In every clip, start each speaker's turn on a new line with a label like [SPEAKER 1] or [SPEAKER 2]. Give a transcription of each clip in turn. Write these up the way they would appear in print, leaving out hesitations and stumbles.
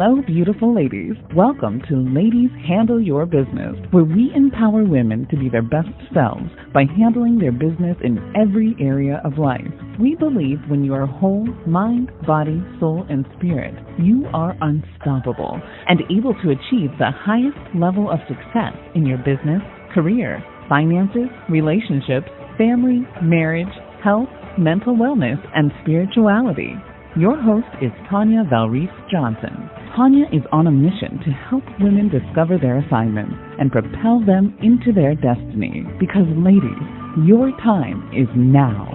[SPEAKER 1] Hello, beautiful ladies. Welcome to Ladies Handle Your Business, where we empower women to be their best selves by handling their business in every area of life. We believe when you are whole, mind, body, soul, and spirit, you are unstoppable and able to achieve the highest level of success in your business, career, finances, relationships, family, marriage, health, mental wellness, and spirituality. Your host is Tanya Valrice Johnson. Tanya is on a mission to help women discover their assignments and propel them into their destiny. Because, ladies, your time is now.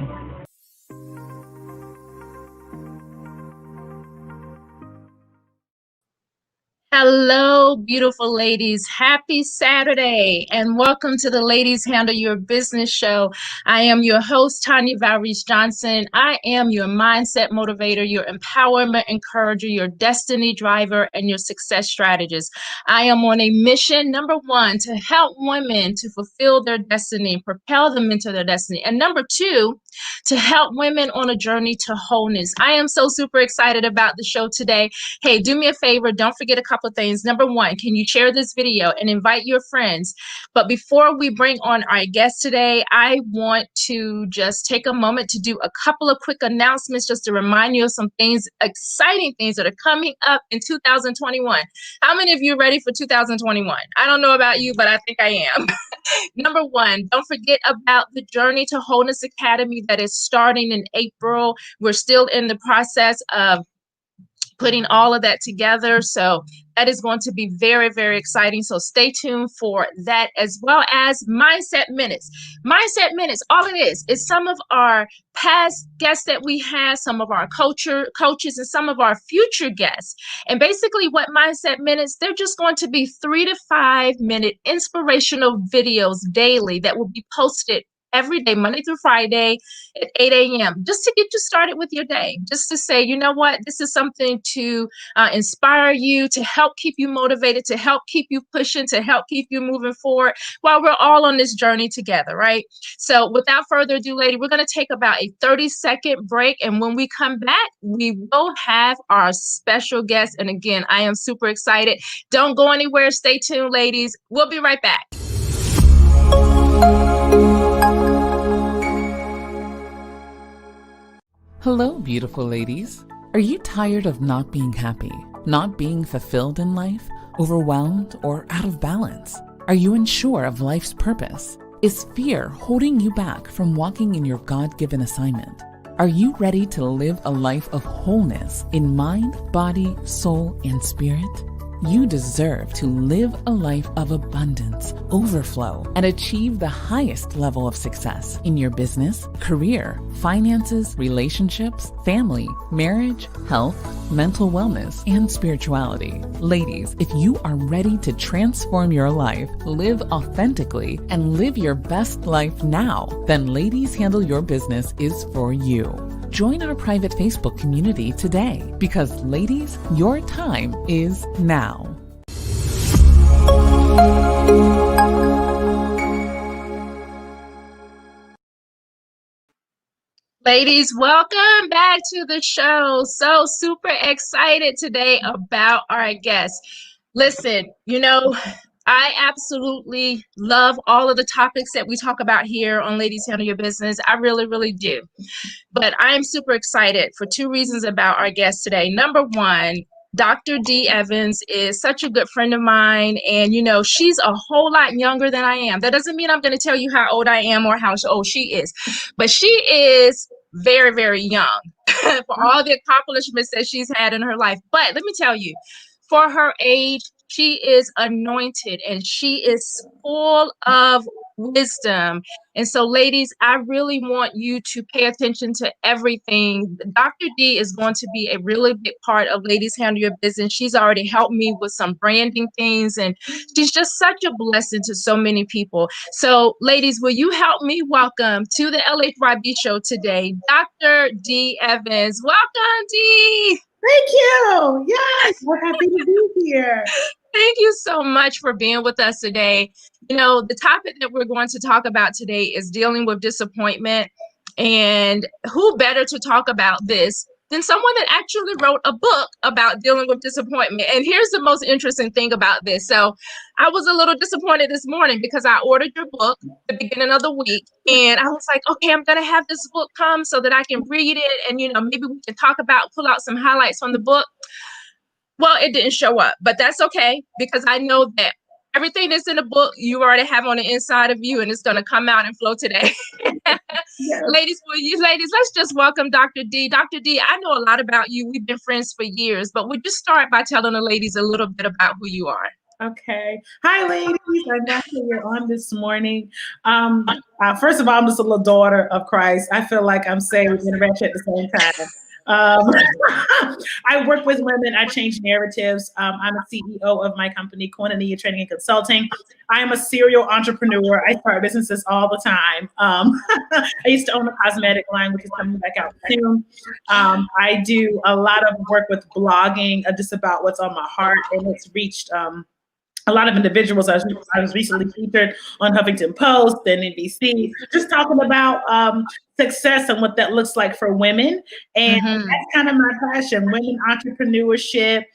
[SPEAKER 2] Hello, beautiful ladies. Happy Saturday and welcome to the Ladies Handle Your Business Show. I am your host, Tanya Valrice Johnson. I am your mindset motivator, your empowerment encourager, your destiny driver, and your success strategist. I am on a mission, number one, to help women to fulfill their destiny, propel them into their destiny. And number two, to help women on a journey to wholeness. I am so super excited about the show today. Hey, do me a favor. Don't forget a couple of things. Number one, can you share this video and invite your friends? But before we bring on our guest today, I want to just take a moment to do a couple of quick announcements just to remind you of some things, exciting things that are coming up in 2021. How many of you are ready for 2021? I don't know about you, but I think I am. Number one, don't forget about the Journey to Wholeness Academy that is starting in April. We're still in the process of putting all of that together. So that is going to be very, very exciting. So stay tuned for that, as well as Mindset Minutes. Mindset Minutes, all it is some of our past guests that we had, some of our coaches, and some of our future guests. And basically what Mindset Minutes, they're just going to be 3 to 5 minute inspirational videos daily that will be posted every day, Monday through Friday at 8 a.m., just to get you started with your day, just to say, you know what, this is something to inspire you, to help keep you motivated, to help keep you pushing, to help keep you moving forward while we're all on this journey together, right? So without further ado, lady, we're going to take about a 30-second break. And when we come back, we will have our special guest. And again, I am super excited. Don't go anywhere. Stay tuned, ladies. We'll be right back.
[SPEAKER 1] Hello, beautiful ladies. Are you tired of not being happy, not being fulfilled in life, overwhelmed, or out of balance? Are you unsure of life's purpose? Is fear holding you back from walking in your God-given assignment? Are you ready to live a life of wholeness in mind, body, soul, and spirit? You deserve to live a life of abundance, overflow, and achieve the highest level of success in your business, career, finances, relationships, family, marriage, health, mental wellness, and spirituality. Ladies, if you are ready to transform your life, live authentically, and live your best life now, then Ladies Handle Your Business is for you. Join our private Facebook community today because, ladies, your time is now.
[SPEAKER 2] Ladies, welcome back to the show. So super excited today about our guest. Listen, I absolutely love all of the topics that we talk about here on Ladies Handle Your Business. I really, really do. But I'm super excited for two reasons about our guest today. Number one, Dr. Dee Evans is such a good friend of mine, and she's a whole lot younger than I am. That doesn't mean I'm going to tell you how old I am or how old she is, but she is very, very young for all the accomplishments that she's had in her life. But let me tell you, for her age, she is anointed and she is full of wisdom. And so, ladies, I really want you to pay attention to everything. Dr. Dee is going to be a really big part of Ladies Handle Your Business. She's already helped me with some branding things, and she's just such a blessing to so many people. So, ladies, will you help me welcome to the LHBY Show today, Dr. Dee Evans. Welcome, Dee.
[SPEAKER 3] Thank you. Yes, we're happy to be here.
[SPEAKER 2] Thank you so much for being with us today. The topic that we're going to talk about today is dealing with disappointment. And who better to talk about this than someone that actually wrote a book about dealing with disappointment. And here's the most interesting thing about this. So I was a little disappointed this morning because I ordered your book at the beginning of the week. And I was like, okay, I'm going to have this book come so that I can read it. And, maybe we can pull out some highlights from the book. Well, it didn't show up, but that's okay because I know that everything that's in the book you already have on the inside of you, and it's going to come out and flow today.
[SPEAKER 3] Yes.
[SPEAKER 2] Ladies, let's just welcome Dr. D. Dr. D, I know a lot about you. We've been friends for years, but would you start by telling the ladies a little bit about who you are?
[SPEAKER 3] Okay. Hi, ladies. I'm glad that you're on this morning. First of all, I'm just a little daughter of Christ. I feel like I'm saved and wretched at the same time. I work with women. I change narratives. I'm a CEO of my company, Koinonia Training and Consulting. I am a serial entrepreneur. I start businesses all the time. I used to own a cosmetic line, which is coming back out soon. I do a lot of work with blogging, just about what's on my heart, and it's reached a lot of individuals. I was recently featured on Huffington Post and NBC, just talking about success and what that looks like for women. And that's kind of my passion: women entrepreneurship,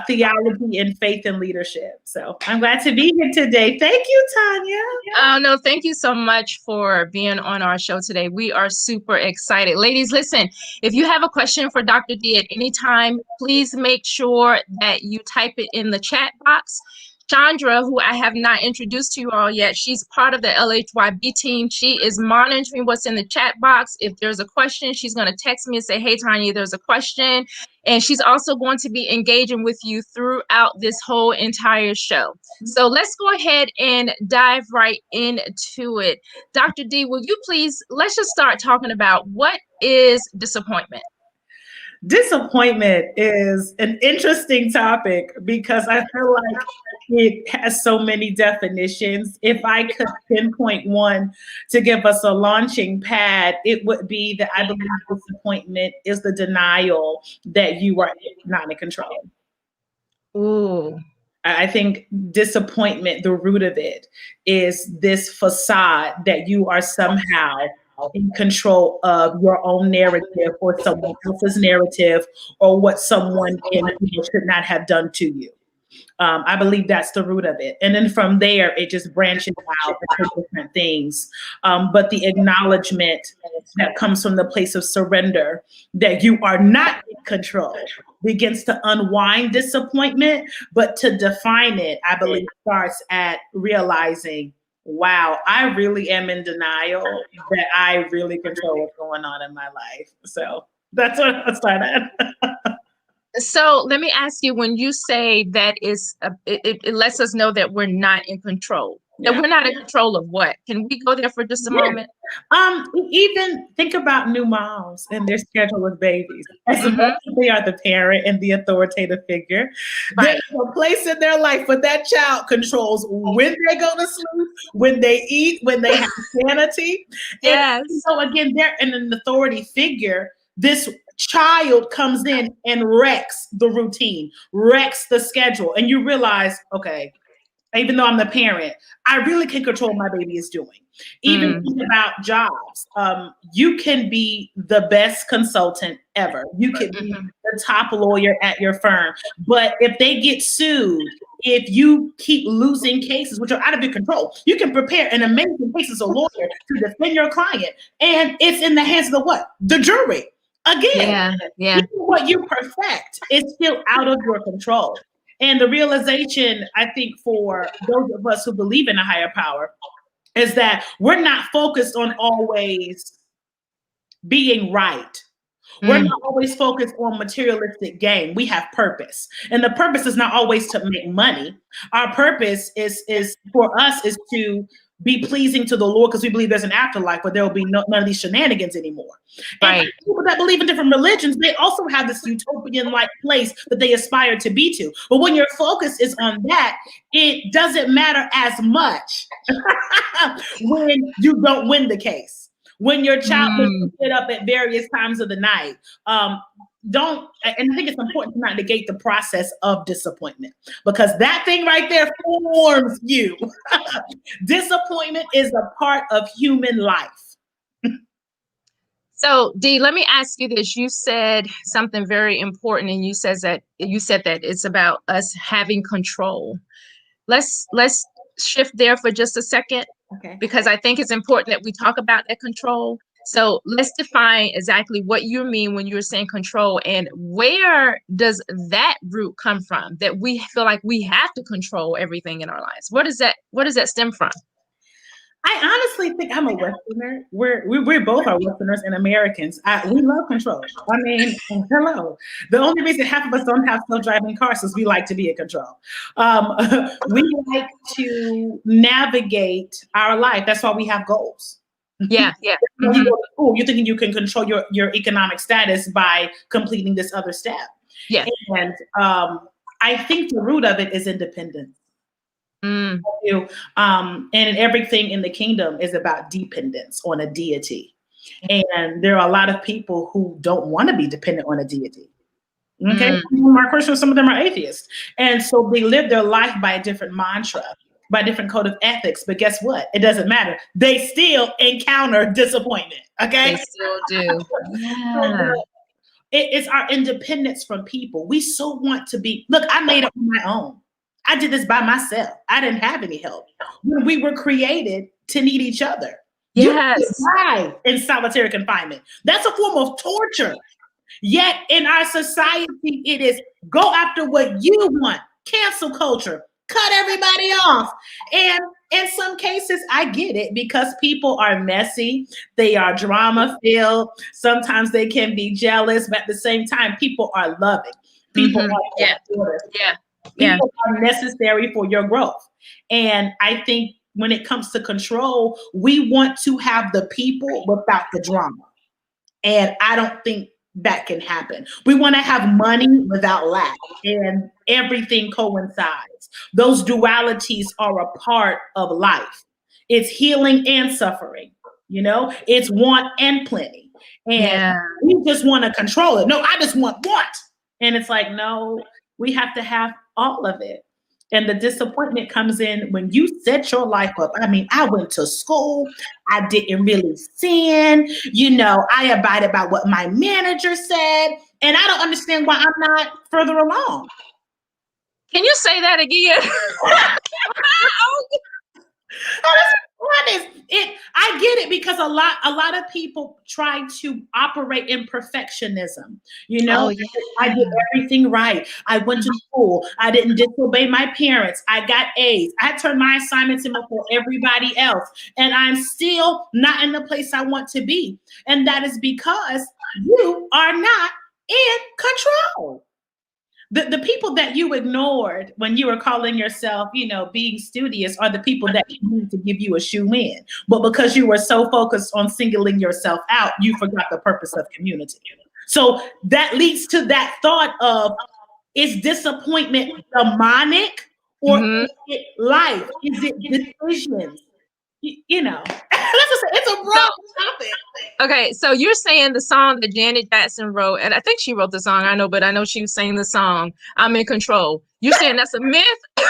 [SPEAKER 3] theology, and faith and leadership. So I'm glad to be here today. Thank you, Tanya.
[SPEAKER 2] Oh, no, thank you so much for being on our show today. We are super excited. Ladies, listen, if you have a question for Dr. D at any time, please make sure that you type it in the chat box. Chandra, who I have not introduced to you all yet, she's part of the LHYB team. She is monitoring what's in the chat box. If there's a question, she's going to text me and say, hey, Tanya, there's a question. And she's also going to be engaging with you throughout this whole entire show. So let's go ahead and dive right into it. Dr. D, will you please, let's just start talking about what is disappointment?
[SPEAKER 3] Disappointment is an interesting topic because I feel like it has so many definitions. If I could pinpoint one to give us a launching pad, it would be that I believe disappointment is the denial that you are not in control.
[SPEAKER 2] Ooh.
[SPEAKER 3] I think disappointment, the root of it, is this facade that you are somehow in control of your own narrative or someone else's narrative or what someone should not have done to you. I believe that's the root of it. And then from there, it just branches out into different things. But the acknowledgement that comes from the place of surrender, that you are not in control, begins to unwind disappointment. But to define it, I believe starts at realizing, wow, I really am in denial that I really control what's going on in my life. So that's what I'll start at.
[SPEAKER 2] So let me ask you, when you say that it lets us know that we're not in control, that we're not in control of what? Can we go there for just a moment?
[SPEAKER 3] Even think about new moms and their schedule with babies. As much as they are the parent and the authoritative figure, there's a place in their life where that child controls when they go to sleep, when they eat, when they have sanity.
[SPEAKER 2] Yes.
[SPEAKER 3] And so again, they're an authority figure. This child comes in and wrecks the routine, wrecks the schedule. And you realize, okay, even though I'm the parent, I really can control what my baby is doing. Even think about jobs. You can be the best consultant ever. You could be the top lawyer at your firm. But if they get sued, if you keep losing cases, which are out of your control, you can prepare an amazing case as a lawyer to defend your client. And it's in the hands of the what? The jury. Again, even what you perfect is still out of your control. And the realization, I think, for those of us who believe in a higher power is that we're not focused on always being right. We're not always focused on materialistic gain. We have purpose. And the purpose is not always to make money. Our purpose is for us is to be pleasing to the Lord, because we believe there's an afterlife where there will be none of these shenanigans anymore. And people that believe in different religions, they also have this utopian-like place that they aspire to be to. But when your focus is on that, it doesn't matter as much when you don't win the case. When your child is sit up at various times of the night, and I think it's important to not negate the process of disappointment, because that thing right there forms you. Disappointment is a part of human life.
[SPEAKER 2] So, Dee, let me ask you this. You said something very important, and you said that it's about us having control. Let's shift there for just a second,
[SPEAKER 3] Okay.
[SPEAKER 2] because I think it's important that we talk about that control. So let's define exactly what you mean when you're saying control, and where does that root come from, that we feel like we have to control everything in our lives? What does that stem from?
[SPEAKER 3] I honestly think I'm a Westerner. We both are Westerners and Americans. We love control. I mean, hello. The only reason half of us don't have self-driving cars is we like to be in control. We like to navigate our life. That's why we have goals.
[SPEAKER 2] Yeah.
[SPEAKER 3] When you go to school, you're thinking you can control your economic status by completing this other step.
[SPEAKER 2] Yeah.
[SPEAKER 3] And I think the root of it is independence. And everything in the kingdom is about dependence on a deity. And there are a lot of people who don't want to be dependent on a deity. Okay. Some of them are Christians, some of them are atheists. And so they live their life by a different mantra, by a different code of ethics. But guess what? It doesn't matter. They still encounter disappointment. Okay.
[SPEAKER 2] They still do. Yeah.
[SPEAKER 3] It's our independence from people. We so want to be, look, I made it on my own. I did this by myself. I didn't have any help. We were created to need each other.
[SPEAKER 2] Yes.
[SPEAKER 3] You die in solitary confinement. That's a form of torture. Yet in our society, it is go after what you want. Cancel culture. Cut everybody off. And in some cases, I get it, because people are messy. They are drama filled. Sometimes they can be jealous, but at the same time, people are loving. People are supportive. People are necessary for your growth. And I think when it comes to control, we want to have the people without the drama. And I don't think that can happen. We want to have money without lack, and everything coincides. Those dualities are a part of life. It's healing and suffering. It's want and plenty. And we just want to control it. No, I just want. And it's like, no, we have to have all of it. And the disappointment comes in when you set your life up. I mean, I went to school. I didn't really sin. I abided by what my manager said. And I don't understand why I'm not further along.
[SPEAKER 2] Can you say that again?
[SPEAKER 3] What is it? I get it, because a lot of people try to operate in perfectionism. I did everything right. I went to school. I didn't disobey my parents. I got A's. I turned my assignments in before everybody else. And I'm still not in the place I want to be. And that is because you are not in control. The people that you ignored when you were calling yourself, being studious, are the people that need to give you a shoe in. But because you were so focused on singling yourself out, you forgot the purpose of community. So that leads to that thought of, is disappointment demonic, or is it life? Is it decisions? It's a broad topic.
[SPEAKER 2] Okay, so you're saying the song that Janet Jackson wrote, and I think she wrote the song, I know she was saying the song, I'm in control. You're saying that's a myth? I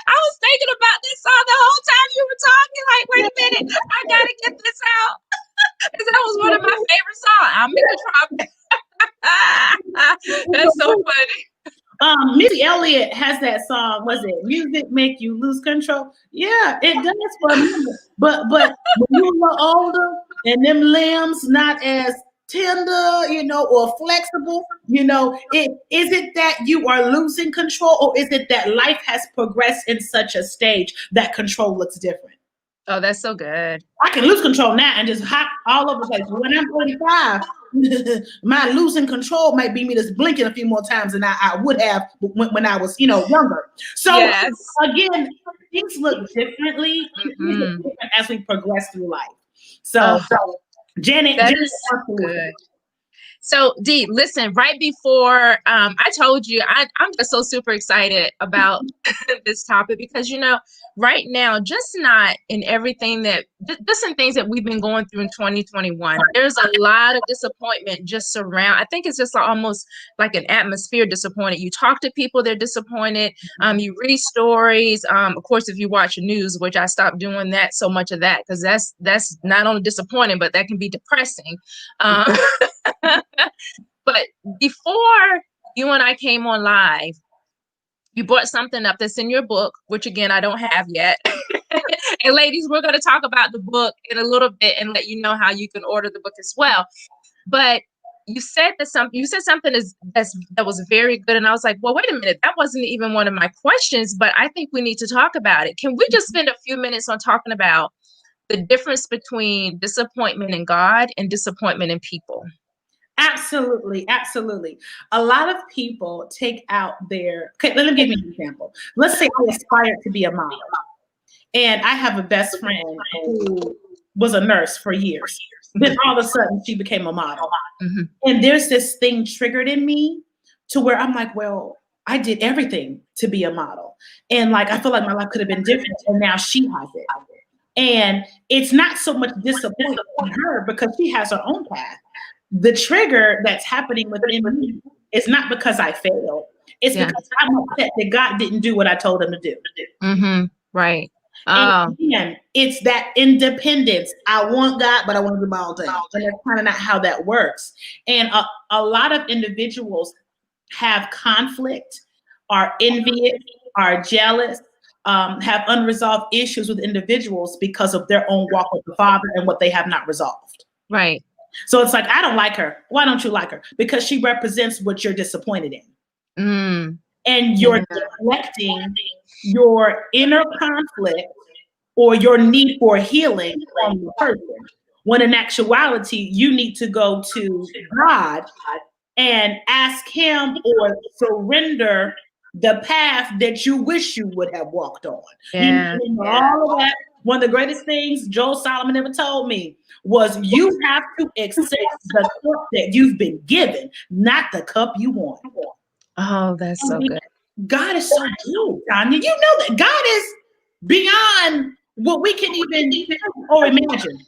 [SPEAKER 2] was thinking about this song the whole time you were talking, like, wait a minute, I gotta get this out. Because that was one of my favorite songs. I'm in control. That's so funny.
[SPEAKER 3] Missy Elliott has that song. Was it Music Make You Lose Control? Yeah, it does for me. But when you're a little older and them limbs not as tender, or flexible, is it that you are losing control, or is it that life has progressed in such a stage that control looks different?
[SPEAKER 2] Oh, that's so good.
[SPEAKER 3] I can lose control now and just hop all over the place. When I'm 45, my losing control might be me just blinking a few more times than I would have when I was, younger. So again, things look differently as we progress through life. So Janet,
[SPEAKER 2] that is good. So, Dee, listen, right before I told you, I'm just so super excited about this topic because, right now, just not in everything just in things that we've been going through in 2021, there's a lot of disappointment just surround. I think it's just almost like an atmosphere disappointed. You talk to people, they're disappointed. You read stories. Of course, if you watch news, which I stopped doing that, so much of that, because that's not only disappointing, but that can be depressing. But before you and I came on live, you brought something up that's in your book, which again, I don't have yet. And ladies, we're going to talk about the book in a little bit and let you know how you can order the book as well. But you said something that was very good. And I was like, well, wait a minute, that wasn't even one of my questions, but I think we need to talk about it. Can we just spend a few minutes on talking about the difference between disappointment in God and disappointment in people?
[SPEAKER 3] Absolutely. Absolutely. A lot of people take out okay, let me give you an example. Let's say I aspire to be a model. And I have a best friend who was a nurse for years. Then all of a sudden she became a model. Mm-hmm. And there's this thing triggered in me to where I'm like, well, I did everything to be a model. And like, I feel like my life could have been different. And now she has it. And it's not so much disappointment in her because she has her own path. The trigger that's happening within me is not because I failed. It's because I'm upset that God didn't do what I told him to do.
[SPEAKER 2] Mm-hmm. Right.
[SPEAKER 3] And again, it's that independence. I want God, but I want to do my own thing. And that's kind of not how that works. And a lot of individuals have conflict, are envious, are jealous, have unresolved issues with individuals because of their own walk with the Father and what they have not resolved.
[SPEAKER 2] Right.
[SPEAKER 3] So it's like, I don't like her. Why don't you like her? Because she represents what you're disappointed in.
[SPEAKER 2] Mm.
[SPEAKER 3] And you're neglecting your inner conflict or your need for healing on the person. When in actuality, you need to go to God and ask him or surrender the path that you wish you would have walked on.
[SPEAKER 2] Yeah.
[SPEAKER 3] All of that. One of the greatest things Joel Solomon ever told me was you have to accept the cup that you've been given, not the cup you want.
[SPEAKER 2] Oh, that's so good.
[SPEAKER 3] God is so good, Tanya. You know that God is beyond what we can even or imagine.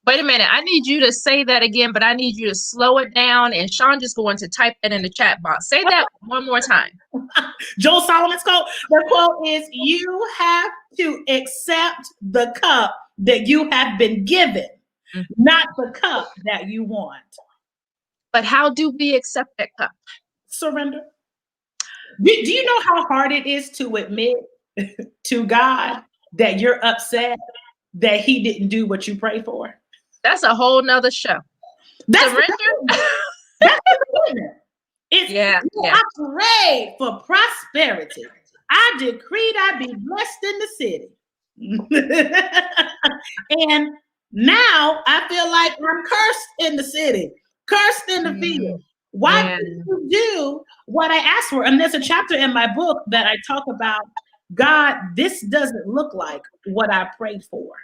[SPEAKER 2] Wait a minute. I need you to say that again, but I need you to slow it down. And Sean just going to type that in the chat box. Say that one more time.
[SPEAKER 3] Joel Solomon's quote. The quote is, you have to accept the cup that you have been given, not the cup that you want.
[SPEAKER 2] But how do we accept that cup?
[SPEAKER 3] Surrender. Do you know how hard it is to admit to God that you're upset that he didn't do what you prayed for?
[SPEAKER 2] That's a whole nother show. Surrender?
[SPEAKER 3] That's it's,
[SPEAKER 2] yeah.
[SPEAKER 3] I prayed for prosperity. I decreed I be blessed in the city. And now I feel like I'm cursed in the city, cursed in the field. Why didn't you do what I asked for? And there's a chapter in my book that I talk about, God, this doesn't look like what I prayed for.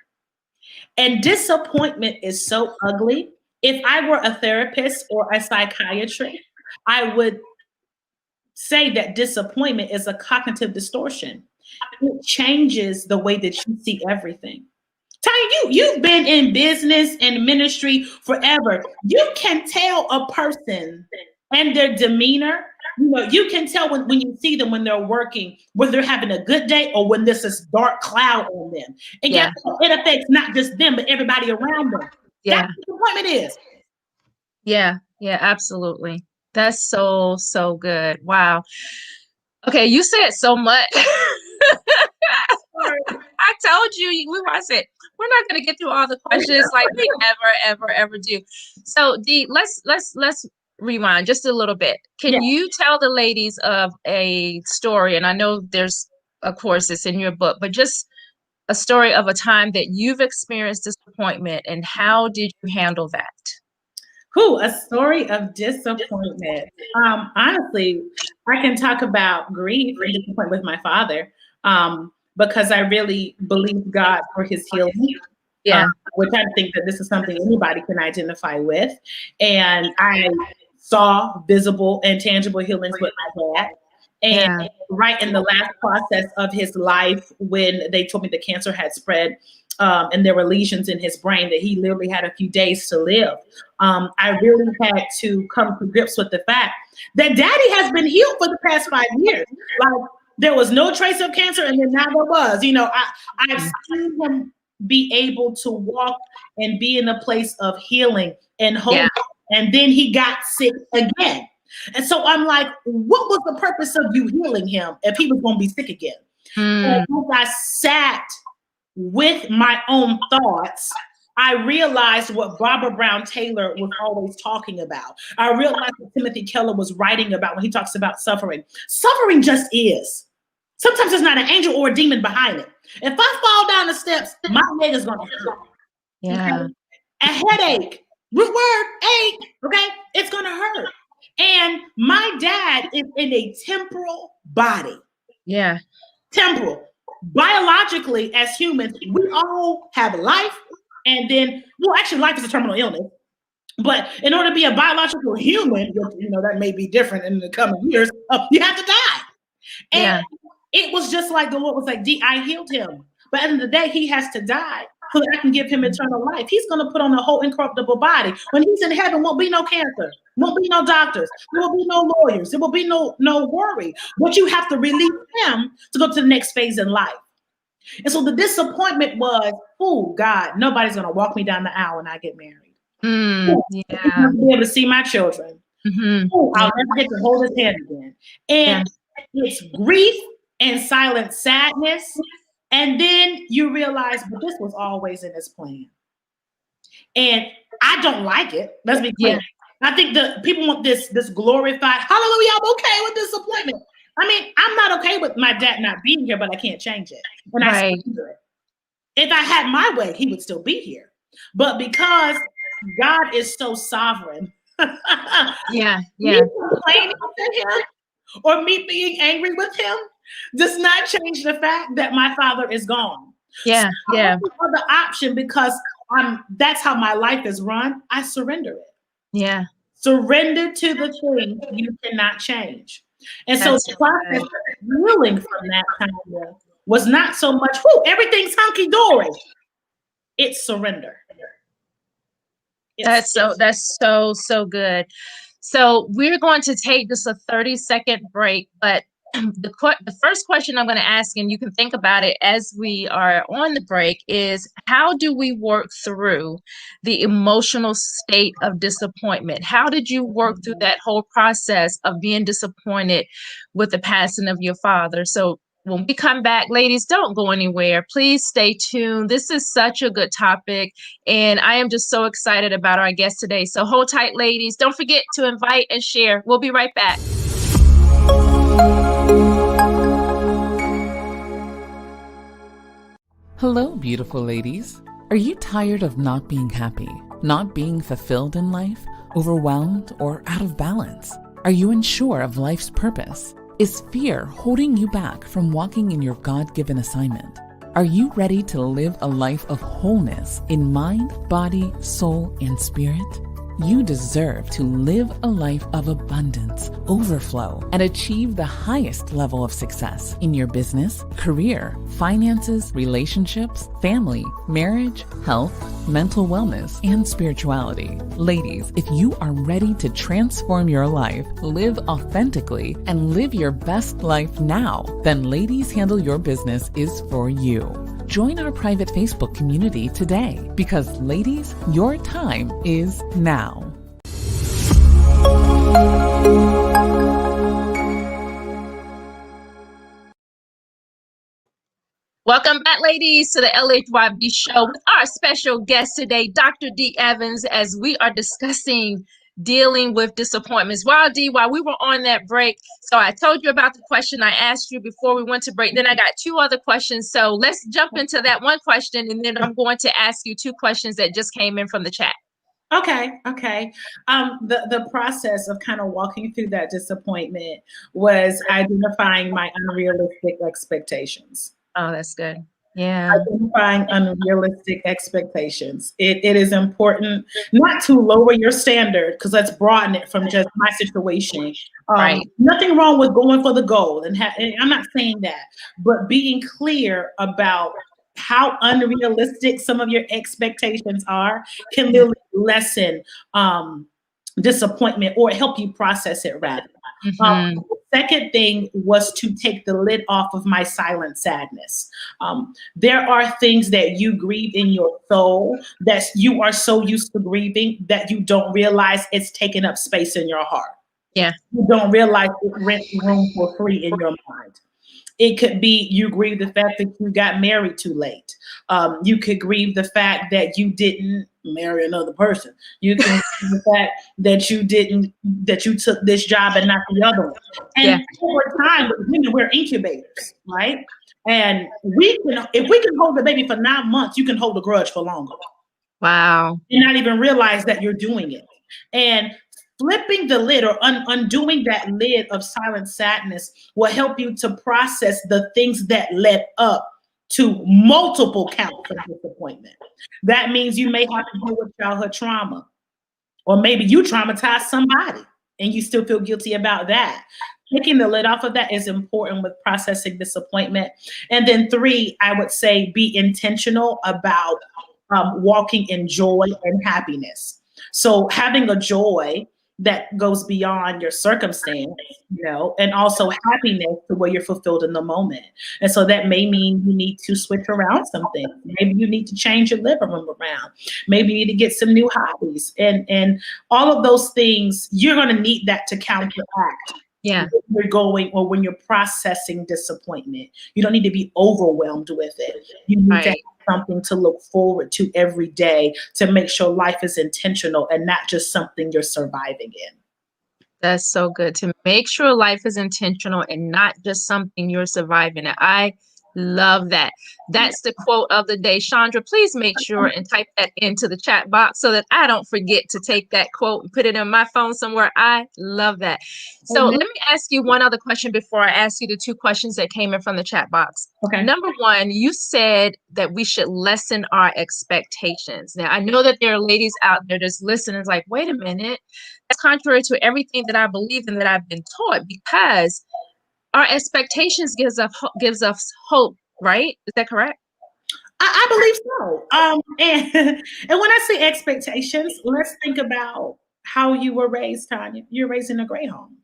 [SPEAKER 3] And disappointment is so ugly. If I were a therapist or a psychiatrist, I would say that disappointment is a cognitive distortion. It changes the way that you see everything. Tanya, you've been in business and ministry forever. You can tell a person and their demeanor. You can tell when you see them when they're working, whether they're having a good day or when there's this dark cloud on them. And yet it affects not just them, but everybody around them.
[SPEAKER 2] Yeah.
[SPEAKER 3] That's what disappointment is.
[SPEAKER 2] Yeah, absolutely. That's so good. Wow. Okay, you said so much. I told you, I said, we're not going to get through all the questions like we ever do. So Dee, let's rewind just a little bit. Can you tell the ladies of a story? And I know of course, it's in your book, but just a story of a time that you've experienced disappointment and how did you handle that?
[SPEAKER 3] A story of disappointment. Honestly, I can talk about grief and disappointment with my father. Because I really believe God for his healing. Which I think that this is something anybody can identify with. And I saw visible and tangible healings with my dad. And right in the last process of his life, when they told me the cancer had spread and there were lesions in his brain, that he literally had a few days to live, I really had to come to grips with the fact that daddy has been healed for the past 5 years. Like, there was no trace of cancer, and then now there was. You know, I've seen him be able to walk and be in a place of healing and hope.
[SPEAKER 2] Yeah.
[SPEAKER 3] And then he got sick again. And so I'm like, what was the purpose of you healing him if he was going to be sick again? And as I sat with my own thoughts, I realized what Barbara Brown Taylor was always talking about. I realized what Timothy Keller was writing about when he talks about suffering. Suffering just is. Sometimes there's not an angel or a demon behind it. If I fall down the steps, my leg is going to hurt.
[SPEAKER 2] Yeah.
[SPEAKER 3] Okay? A headache, root word, ache, okay? It's going to hurt. And my dad is in a temporal body.
[SPEAKER 2] Yeah.
[SPEAKER 3] Temporal. Biologically, as humans, we all have life. And then, well, actually, life is a terminal illness. But in order to be a biological human, you know, that may be different in the coming years, you have to die. And it was just like the Lord was like, Dee, I healed him. But at the end of the day, he has to die so that I can give him eternal life. He's going to put on a whole incorruptible body. When he's in heaven, won't be no cancer, won't be no doctors, there will be no lawyers, there will be no worry. But you have to release him to go to the next phase in life. And so the disappointment was, oh, God, nobody's going to walk me down the aisle when I get married. I'm be able to see my children. Ooh, I'll never get to hold his hand again. And it's grief and silent sadness. And then you realize, but this was always in his plan. And I don't like it. Let's be clear. I think the people want this glorified, hallelujah, I'm okay with disappointment. I mean, I'm not okay with my dad not being here, but I can't change it. And I surrender it. If I had my way, he would still be here. But because God is so sovereign, me complaining to him or me being angry with him does not change the fact that my father is gone. So for the option, because that's how my life is run, I surrender it. Surrender to the thing you cannot change. And so the process of healing from that kind of was not so much, everything's hunky-dory. It's surrender.
[SPEAKER 2] That's so good. So we're going to take just a 30-second break, but the first question I'm going to ask, and you can think about it as we are on the break, is how do we work through the emotional state of disappointment? How did you work through that whole process of being disappointed with the passing of your father? So when we come back, ladies, don't go anywhere. Please stay tuned. This is such a good topic, and I am just so excited about our guest today. So hold tight, ladies. Don't forget to invite and share. We'll be right back.
[SPEAKER 1] Hello, beautiful ladies. Are you tired of not being happy, not being fulfilled in life, overwhelmed, or out of balance? Are you unsure of life's purpose? Is fear holding you back from walking in your God-given assignment? Are you ready to live a life of wholeness in mind, body, soul, and spirit? You deserve to live a life of abundance, overflow, and achieve the highest level of success in your business, career, finances, relationships, family, marriage, health, mental wellness, and spirituality. Ladies, if you are ready to transform your life, live authentically, and live your best life now, then Ladies Handle Your Business is for you. Join our private Facebook community today because, ladies, your time is now.
[SPEAKER 2] Welcome back, ladies, to the LHBY Show with our special guest today, Dr. Dee Evans, as we are discussing dealing with disappointments. While we were on that break, so I told you about the question I asked you before we went to break. Then I got two other questions. So let's jump into that one question, and then I'm going to ask you two questions that just came in from the chat.
[SPEAKER 3] Okay. The process of kind of walking through that disappointment was identifying my unrealistic expectations.
[SPEAKER 2] Oh, that's good. Yeah.
[SPEAKER 3] Identifying unrealistic expectations. It is important not to lower your standard, because let's broaden it from just my situation.
[SPEAKER 2] Right.
[SPEAKER 3] Nothing wrong with going for the goal, and I'm not saying that, but being clear about how unrealistic some of your expectations are can really lessen disappointment, or help you process it rather.
[SPEAKER 2] Mm-hmm.
[SPEAKER 3] The second thing was to take the lid off of my silent sadness. There are things that you grieve in your soul that you are so used to grieving that you don't realize it's taking up space in your heart.
[SPEAKER 2] Yeah.
[SPEAKER 3] You don't realize it rents room for free in your mind. It could be you grieve the fact that you got married too late. You could grieve the fact that you didn't marry another person. You can grieve the fact that you took this job and not the other one. And over time, with women, we're incubators, right? And if we can hold the baby for 9 months, you can hold a grudge for longer.
[SPEAKER 2] Wow.
[SPEAKER 3] And not even realize that you're doing it. And flipping the lid, or undoing that lid of silent sadness, will help you to process the things that led up to multiple counts of disappointment. That means you may have to deal with childhood trauma, or maybe you traumatized somebody and you still feel guilty about that. Taking the lid off of that is important with processing disappointment. And then 3, I would say, be intentional about walking in joy and happiness. So having a joy that goes beyond your circumstance, and also happiness to where you're fulfilled in the moment. And so that may mean you need to switch around some things. Maybe you need to change your living room around. Maybe you need to get some new hobbies, and all of those things. You're going to need that to counteract.
[SPEAKER 2] Yeah.
[SPEAKER 3] When you're going, or when you're processing disappointment, you don't need to be overwhelmed with it. You need to have something to look forward to every day, to make sure life is intentional and not just something you're surviving in.
[SPEAKER 2] That's so good, to make sure life is intentional and not just something you're surviving. I love that. That's the quote of the day. Chandra, please make sure and type that into the chat box so that I don't forget to take that quote and put it in my phone somewhere. I love that. So let me ask you one other question before I ask you the 2 questions that came in from the chat box.
[SPEAKER 3] Okay.
[SPEAKER 2] Number 1, you said that we should lessen our expectations. Now, I know that there are ladies out there just listening, like, wait a minute, that's contrary to everything that I believe and that I've been taught, because our expectations gives us hope, right? Is that correct?
[SPEAKER 3] I believe so. And when I say expectations, let's think about how you were raised, Tanya. You're raised in a great home.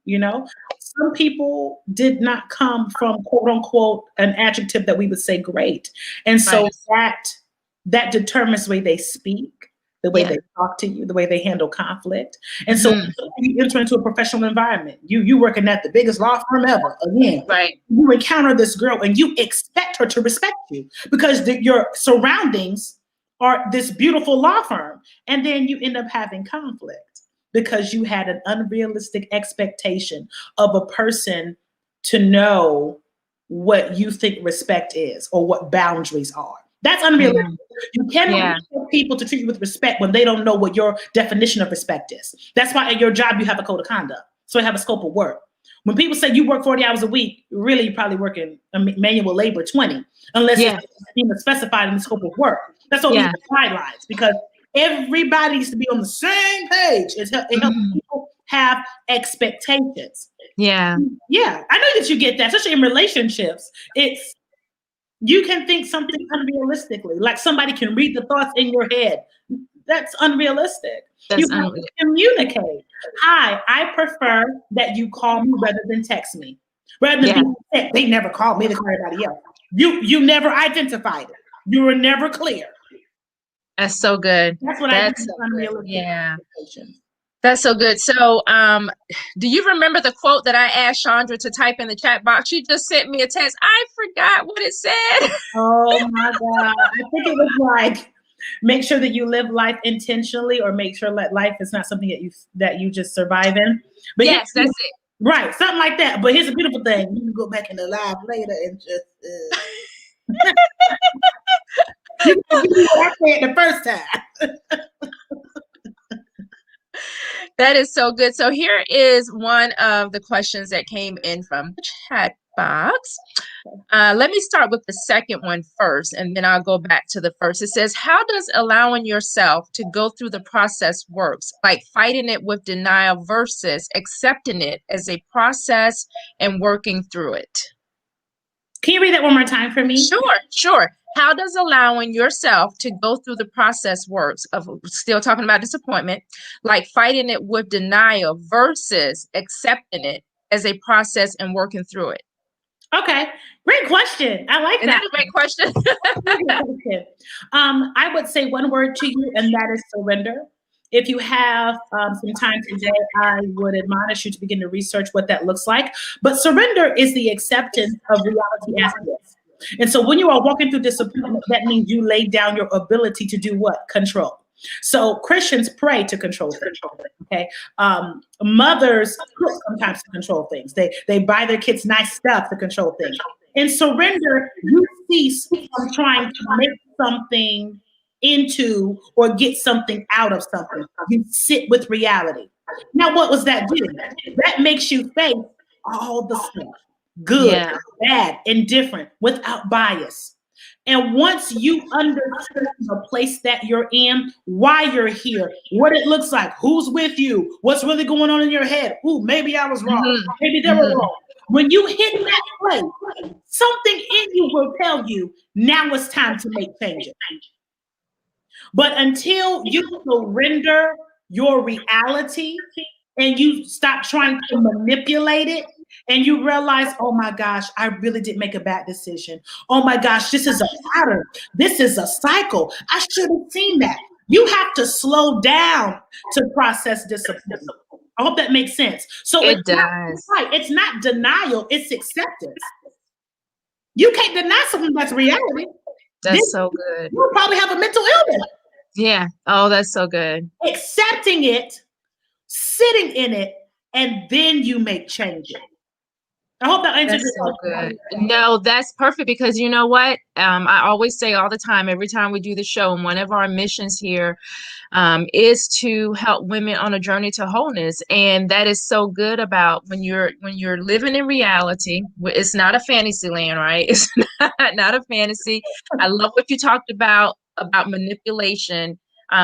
[SPEAKER 3] Some people did not come from, quote unquote, an adjective that we would say great, and so that determines the way they speak, the way they talk to you, the way they handle conflict. And so you enter into a professional environment. You working at the biggest law firm ever. Again, you encounter this girl and you expect her to respect you because your surroundings are this beautiful law firm. And then you end up having conflict because you had an unrealistic expectation of a person to know what you think respect is or what boundaries are. That's unrealistic. You cannot expect people to treat you with respect when they don't know what your definition of respect is. That's why at your job you have a code of conduct. So you have a scope of work. When people say you work 40 hours a week, really you're probably working manual labor 20, unless it's specified in the scope of work. That's what we have guidelines, because everybody needs to be on the same page. It helps people have expectations.
[SPEAKER 2] Yeah.
[SPEAKER 3] Yeah. I know that you get that, especially in relationships. You can think something unrealistically, like somebody can read the thoughts in your head. That's unrealistic. You have to communicate. Hi, I prefer that you call me rather than text me. Rather than they never called me, they call everybody else. You never identified it. You were never clear.
[SPEAKER 2] That's so good.
[SPEAKER 3] That's what I think unrealistic.
[SPEAKER 2] Yeah. That's so good. So, do you remember the quote that I asked Chandra to type in the chat box? She just sent me a text. I forgot what it said.
[SPEAKER 3] Oh my God. I think it was like, make sure that you live life intentionally, or make sure that life is not something that you just survive in. But
[SPEAKER 2] yes, that's it.
[SPEAKER 3] Right. Something like that. But here's a beautiful thing. You can go back in the live later and just you can do what I said the first time.
[SPEAKER 2] That is so good. So here is one of the questions that came in from the chat box. Let me start with the second one first, and then I'll go back to the first. It says, how does allowing yourself to go through the process works? Like fighting it with denial versus accepting it as a process and working through it.
[SPEAKER 3] Can you read that one more time for me?
[SPEAKER 2] Sure. How does allowing yourself to go through the process works? Of still talking about disappointment, like fighting it with denial versus accepting it as a process and working through it.
[SPEAKER 3] Okay, great question. I like
[SPEAKER 2] Isn't
[SPEAKER 3] that.
[SPEAKER 2] that a great question?
[SPEAKER 3] I would say one word to you, and that is surrender. If you have some time today, I would admonish you to begin to research what that looks like. But surrender is the acceptance of reality as it is. And so when you are walking through disappointment, that means you lay down your ability to do what? Control. So Christians pray to control things. Okay. Mothers cook sometimes to control things. They buy their kids nice stuff to control things. In surrender, you cease from trying to make something into or get something out of something. You sit with reality. Now, what was that do? That makes you face all the stuff, good, bad, indifferent, without bias. And once you understand the place that you're in, why you're here, what it looks like, who's with you, what's really going on in your head. Ooh, maybe I was wrong. Maybe they were wrong. When you hit that place, something in you will tell you, now it's time to make changes. But until you surrender your reality and you stop trying to manipulate it, and you realize, oh my gosh, I really did make a bad decision. Oh my gosh, this is a pattern. This is a cycle. I should have seen that. You have to slow down to process discipline. I hope that makes sense. So
[SPEAKER 2] it does.
[SPEAKER 3] It's not denial, it's acceptance. You can't deny something that's reality.
[SPEAKER 2] That's so good.
[SPEAKER 3] You probably have a mental illness.
[SPEAKER 2] Yeah. Oh, that's so good.
[SPEAKER 3] Accepting it, sitting in it, and then you make changes. I hope that answers your question.
[SPEAKER 2] So good. No, that's perfect, because you know what? I always say all the time, every time we do the show, and one of our missions here is to help women on a journey to wholeness. And that is so good about when you're living in reality. It's not a fantasy land, right? It's not a fantasy. I love what you talked about manipulation.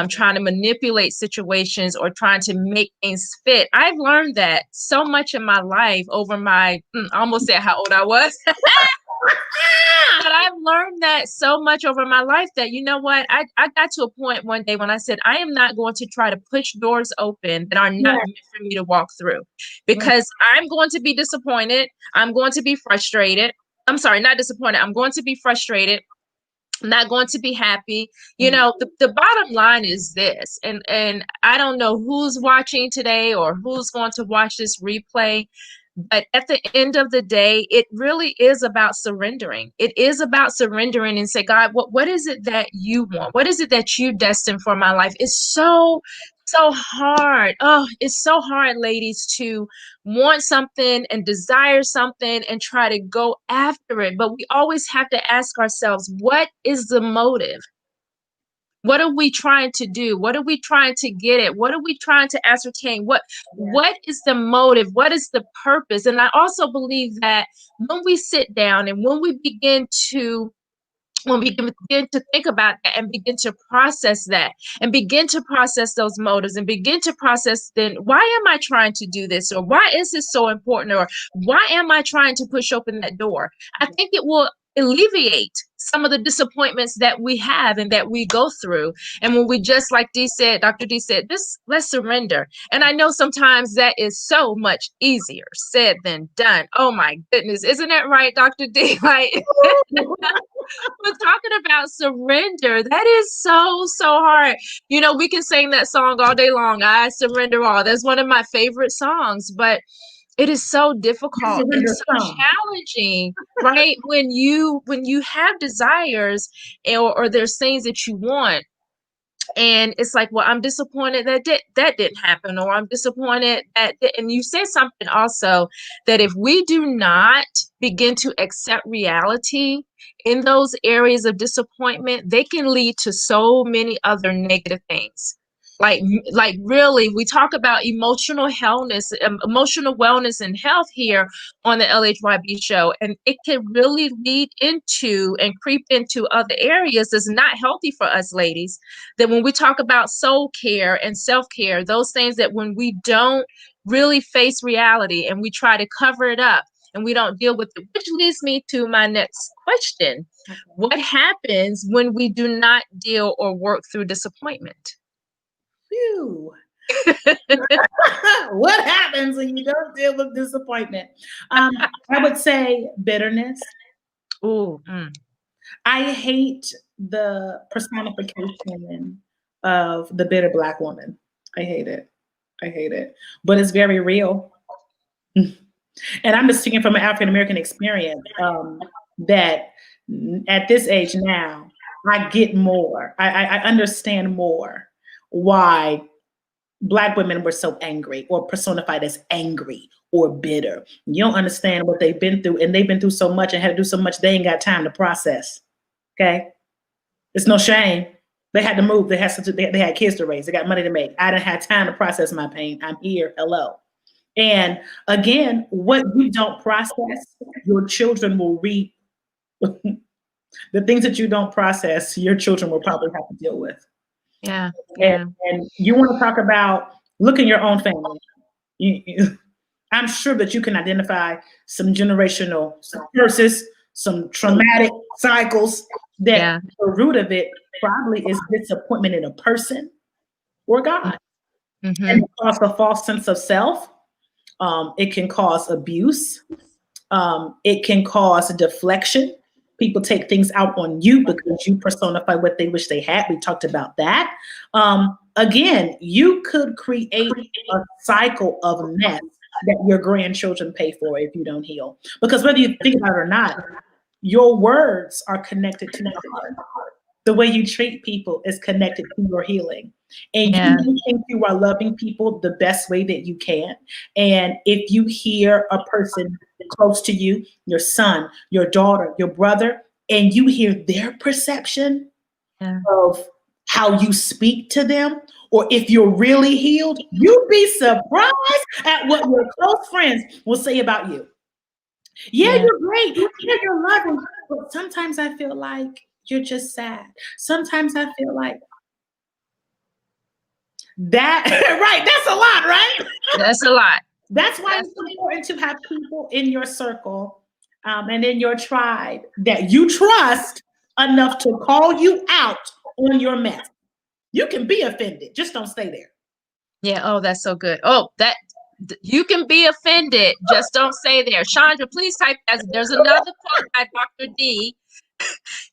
[SPEAKER 2] Trying to manipulate situations or trying to make things fit. I've learned that so much in my life over my, I almost said how old I was. But I've learned that so much over my life that, you know what, I got to a point one day when I said, I am not going to try to push doors open that are not meant for me to walk through, because I'm going to be disappointed. I'm going to be frustrated. I'm sorry, not disappointed. I'm going to be frustrated. Not going to be happy. You know, the bottom line is this, and I don't know who's watching today or who's going to watch this replay, but at the end of the day, it really is about surrendering. It is about surrendering and say, God, what is it that you want? What is it that you destined for my life? It's so hard. Oh, it's so hard, ladies, to want something and desire something and try to go after it. But we always have to ask ourselves, what is the motive? What are we trying to do? What are we trying to get at? What are we trying to ascertain? What is the motive? What is the purpose? And I also believe that when we sit down and when we begin to think about that and begin to process that and begin to process those motives and begin to process, then why am I trying to do this? Or why is this so important? Or why am I trying to push open that door? I think it will alleviate some of the disappointments that we have and that we go through. And when we just, like Dr. D said, let's surrender. And I know sometimes that is so much easier said than done. Oh my goodness. Isn't that right, Dr. D? Like, we're talking about surrender. That is so hard. You know, we can sing that song all day long. I surrender all. That's one of my favorite songs, but it is so difficult and so challenging, right? When you have desires or there's things that you want, and it's like, well, I'm disappointed that didn't happen, or I'm disappointed that, and you said something also, that if we do not begin to accept reality in those areas of disappointment, they can lead to so many other negative things. Like really, we talk about emotional emotional wellness and health here on the LHYB show, and it can really lead into and creep into other areas that's not healthy for us ladies. That when we talk about soul care and self-care, those things that when we don't really face reality and we try to cover it up and we don't deal with it, which leads me to my next question. What happens when we do not deal or work through disappointment?
[SPEAKER 3] Phew. What happens when you don't deal with disappointment? I would say bitterness.
[SPEAKER 2] Oh,
[SPEAKER 3] I hate the personification of the bitter Black woman. I hate it. I hate it. But it's very real. And I'm just speaking from an African American experience, that at this age now, I get more. I understand more why Black women were so angry or personified as angry or bitter. You don't understand what they've been through, and they've been through so much and had to do so much they ain't got time to process. Okay? It's no shame. They had to move. They had kids to raise. They got money to make. I didn't have time to process my pain. I'm here. Hello. And again, what you don't process, your children will reap. The things that you don't process, your children will probably have to deal with.
[SPEAKER 2] yeah.
[SPEAKER 3] And you want to talk about, look in your own family. I'm sure that you can identify some generational curses, some traumatic cycles that the root of it probably is disappointment in a person or God.
[SPEAKER 2] Mm-hmm.
[SPEAKER 3] And it causes a false sense of self. It can cause abuse. It can cause deflection. People take things out on you because you personify what they wish they had. We talked about that. Again, you could create a cycle of mess that your grandchildren pay for if you don't heal. Because whether you think about it or not, your words are connected to your heart. The way you treat people is connected to your healing. And you think you are loving people the best way that you can. And if you hear a person close to you, your son, your daughter, your brother, and you hear their perception of how you speak to them, or if you're really healed, you'd be surprised at what your close friends will say about you. Yeah, you're great. Yeah, you're loving. But sometimes I feel like you're just sad. Sometimes I feel like that, right? That's a lot, right?
[SPEAKER 2] That's a lot.
[SPEAKER 3] That's why it's important to have people in your circle and in your tribe that you trust enough to call you out on your mess. You can be offended, just don't stay there.
[SPEAKER 2] Yeah. Oh, that's so good. Oh, that you can be offended, just don't stay there. Chandra, please type as there's another quote by Dr. D.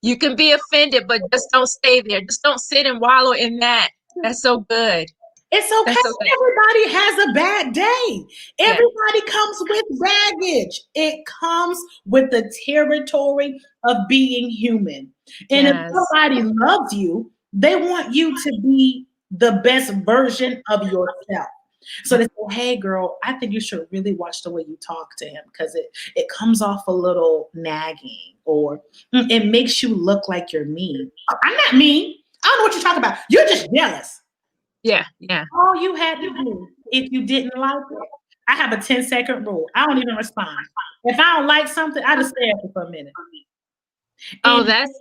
[SPEAKER 2] You can be offended, but just don't stay there. Just don't sit and wallow in that. That's so good.
[SPEAKER 3] It's okay. Everybody has a bad day. Everybody comes with baggage. It comes with the territory of being human. And if somebody loves you, they want you to be the best version of yourself. So they say, hey, girl, I think you should really watch the way you talk to him because it comes off a little nagging, or it makes you look like you're mean. I'm not mean. I don't know what you're talking about. You're just jealous.
[SPEAKER 2] Yeah.
[SPEAKER 3] All you had to do, if you didn't like it, I have a 10-second rule. I don't even respond. If I don't like something, I just stay at it for a minute.
[SPEAKER 2] And that's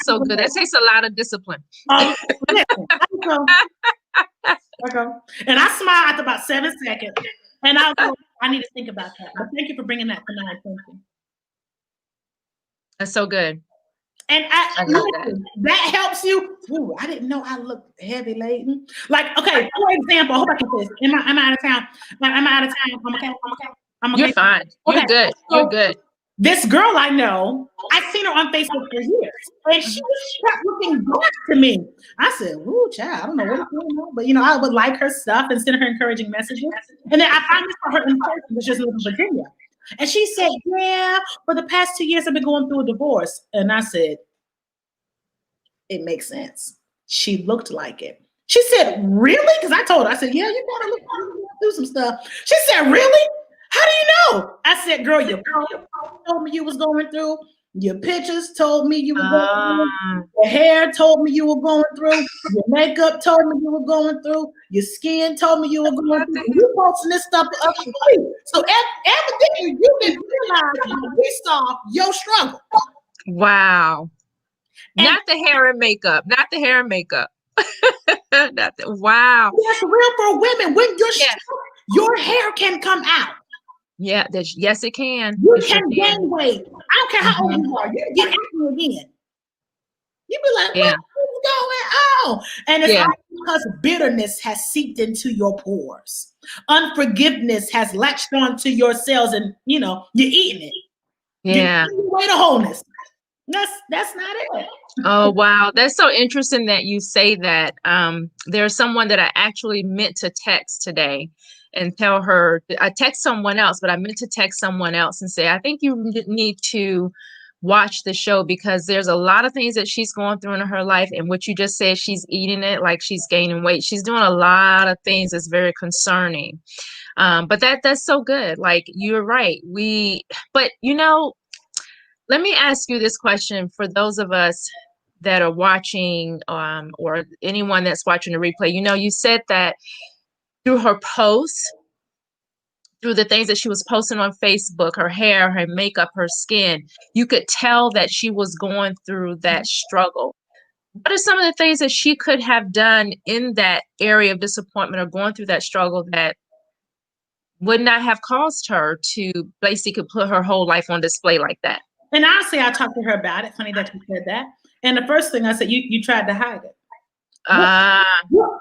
[SPEAKER 2] so good. That takes a lot of discipline.
[SPEAKER 3] Listen, I go. And I smile after about 7 seconds. And I'll go, I need to think about that. But thank you for bringing that to my attention.
[SPEAKER 2] That's so good.
[SPEAKER 3] And that helps you. Ooh, I didn't know I looked heavy laden. Like, okay, for example, I hope I can say this. Am I out of town? I'm out of town. I'm okay.
[SPEAKER 2] You're fine.
[SPEAKER 3] Okay.
[SPEAKER 2] You're good.
[SPEAKER 3] So,
[SPEAKER 2] you're good.
[SPEAKER 3] This girl I know, I've seen her on Facebook for years, and she kept looking back to me. I said, ooh, child, I don't know what's going on, but I would like her stuff and send her encouraging messages. And then I finally saw her in person, which is in Virginia. And she said, yeah, for the past 2 years, I've been going through a divorce. And I said, it makes sense. She looked like it. She said, really? Because I told her, I said, yeah, you gotta look through some stuff. She said, really? How do you know? I said, girl, you told me you was going through Your pictures told me you were going through.
[SPEAKER 2] Ah,
[SPEAKER 3] Your hair told me you were going through. Your makeup told me you were going through. Your skin told me you were going through. And you posting this stuff up for free. So evidently you didn't realize that we saw your struggle.
[SPEAKER 2] wow.
[SPEAKER 3] And
[SPEAKER 2] Not the hair and makeup. Not the hair and makeup. Wow.
[SPEAKER 3] that's real for women. When you're
[SPEAKER 2] Yeah.
[SPEAKER 3] your hair can come out.
[SPEAKER 2] Yeah. Yes, it can.
[SPEAKER 3] You
[SPEAKER 2] It sure
[SPEAKER 3] can
[SPEAKER 2] can.
[SPEAKER 3] gain weight. I don't care how old you are. You can get acne again. You be like,
[SPEAKER 2] Yeah.
[SPEAKER 3] what's going on? And it's
[SPEAKER 2] Yeah.
[SPEAKER 3] all because bitterness has seeped into your pores. Unforgiveness has latched onto your cells, and you're eating it.
[SPEAKER 2] Yeah.
[SPEAKER 3] You're way to wholeness. That's not it.
[SPEAKER 2] Oh, wow. That's so interesting that you say that. There's someone that I actually meant to text today and tell her. I text someone else, but I meant to text someone else and say, I think you need to watch the show because there's a lot of things that she's going through in her life. And what you just said, she's eating it like she's gaining weight. She's doing a lot of things that's very concerning. But that's so good. Like, you're right. But let me ask you this question for those of us that are watching, or anyone that's watching the replay. You said that through her posts, through the things that she was posting on Facebook, her hair, her makeup, her skin, you could tell that she was going through that struggle. What are some of the things that she could have done in that area of disappointment or going through that struggle that would not have caused her to basically put her whole life on display like that?
[SPEAKER 3] And honestly, I talked to her about it. Funny that you said that. And the first thing I said, you tried to hide it.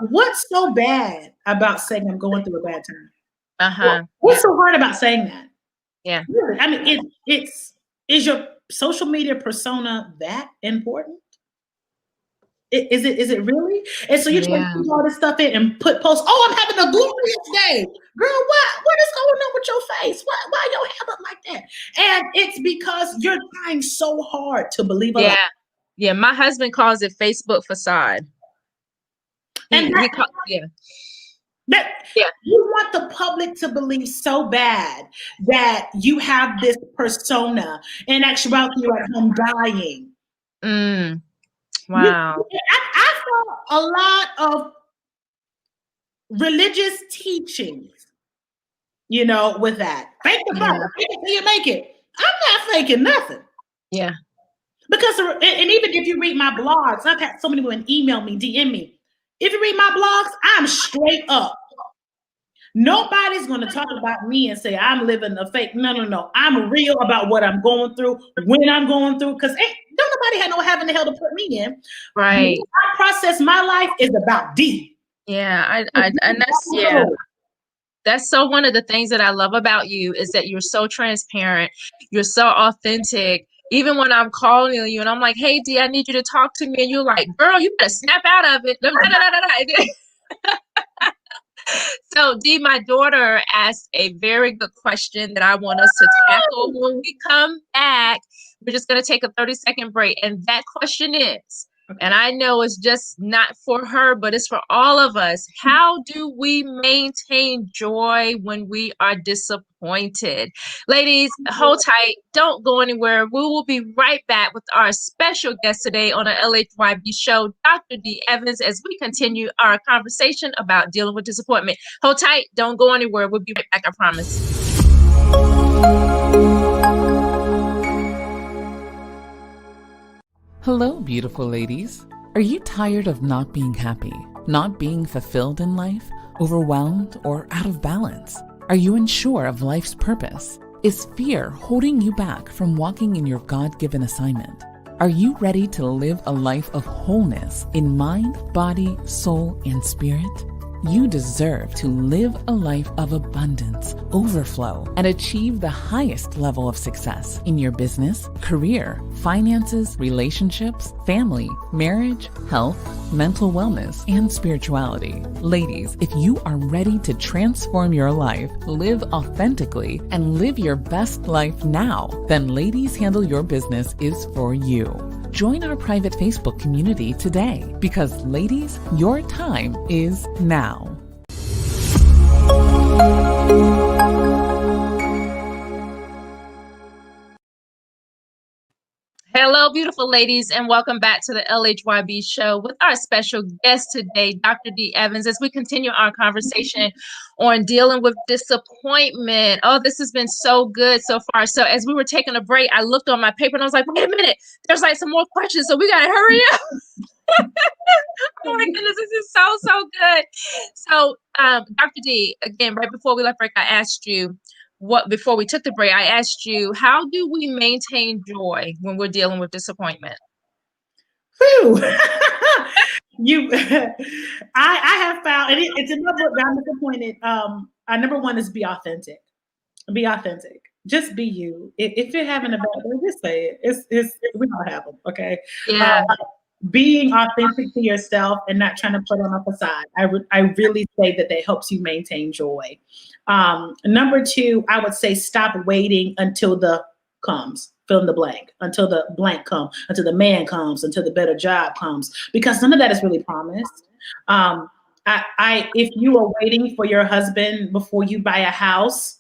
[SPEAKER 3] What's so bad about saying I'm going through a bad time? What's so hard about saying that?
[SPEAKER 2] Yeah.
[SPEAKER 3] Really? I mean, is your social media persona that important? Is it really? And so you try to put all this stuff in and put posts. Oh, I'm having a glorious day, girl. What is going on with your face? Why your hair look like that? And it's because you're trying so hard to believe a lie.
[SPEAKER 2] Yeah. My husband calls it Facebook facade.
[SPEAKER 3] You want the public to believe so bad that you have this persona. In actuality, you're at home dying.
[SPEAKER 2] Wow.
[SPEAKER 3] I saw a lot of religious teachings, with that. Fake the funk, fake it till you make it. I'm not faking nothing.
[SPEAKER 2] Yeah.
[SPEAKER 3] Because, and even if you read my blogs, I've had so many women email me, DM me. If you read my blogs, I'm straight up. Nobody's going to talk about me and say I'm living a fake. No. I'm real about what I'm going through, when I'm going through, because don't nobody have no heaven to hell to put me in.
[SPEAKER 2] Right.
[SPEAKER 3] I process my life is about Dee.
[SPEAKER 2] Yeah, and that's so one of the things that I love about you is that you're so transparent. You're so authentic. Even when I'm calling you and I'm like, hey, Dee, I need you to talk to me. And you're like, girl, you better snap out of it. So, Dee, my daughter asked a very good question that I want us to tackle when we come back. We're just going to take a 30-second break. And that question is, and I know it's just not for her, but it's for all of us. How do we maintain joy when we are disappointed? Ladies, hold tight. Don't go anywhere. We will be right back with our special guest today on the LHBY Show, Dr. Dee Evans, as we continue our conversation about dealing with disappointment. Hold tight. Don't go anywhere. We'll be right back, I promise.
[SPEAKER 1] Hello, beautiful ladies. Are you tired of not being happy, not being fulfilled in life, overwhelmed, or out of balance? Are you unsure of life's purpose? Is fear holding you back from walking in your God-given assignment? Are you ready to live a life of wholeness in mind, body, soul, and spirit? You deserve to live a life of abundance, overflow, and achieve the highest level of success in your business, career, finances, relationships, family, marriage, health, mental wellness, and spirituality. Ladies, if you are ready to transform your life, live authentically, and live your best life now, then Ladies Handle Your Business is for you. Join our private Facebook community today because, ladies, your time is now.
[SPEAKER 2] Hello, beautiful ladies, and welcome back to the LHYB Show with our special guest today, Dr. Dee Evans, as we continue our conversation on dealing with disappointment. Oh, this has been so good so far. So as we were taking a break, I looked on my paper and I was like, wait a minute, there's like some more questions, so we got to hurry up. Oh my goodness, this is so good. So, Dr. Dee, again, right before we left break, I asked you, before we took the break, I asked you, how do we maintain joy when we're dealing with disappointment?
[SPEAKER 3] Whew. I have found, and it's another book that I'm disappointed. Number one is be authentic. Be authentic. Just be you. If you're having a bad day, just say it. We all have them, okay?
[SPEAKER 2] Yeah.
[SPEAKER 3] Being authentic to yourself and not trying to put on a facade. I really say that helps you maintain joy. Number two, I would say stop waiting until the comes, fill in the blank, until the blank comes, until the man comes, until the better job comes, because none of that is really promised. If you are waiting for your husband before you buy a house,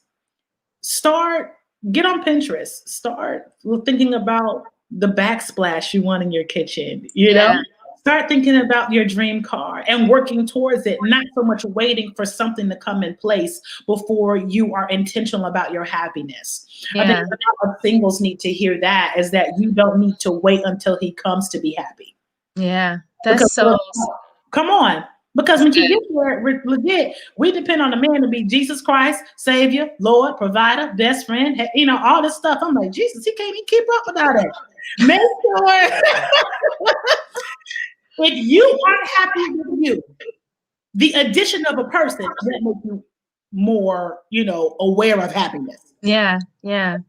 [SPEAKER 3] get on Pinterest, start thinking about the backsplash you want in your kitchen, you know, start thinking about your dream car and working towards it, not so much waiting for something to come in place before you are intentional about your happiness. I think a lot of singles need to hear that, is that you don't need to wait until he comes to be happy.
[SPEAKER 2] Yeah, that's
[SPEAKER 3] come on. Because when you get there, legit, we depend on the man to be Jesus Christ, Savior, Lord, provider, best friend, you know, all this stuff. I'm like, Jesus, he can't even keep up with all that. Make sure if you aren't happy with you, the addition of a person that makes you more, you know, aware of happiness.
[SPEAKER 2] Yeah.
[SPEAKER 3] I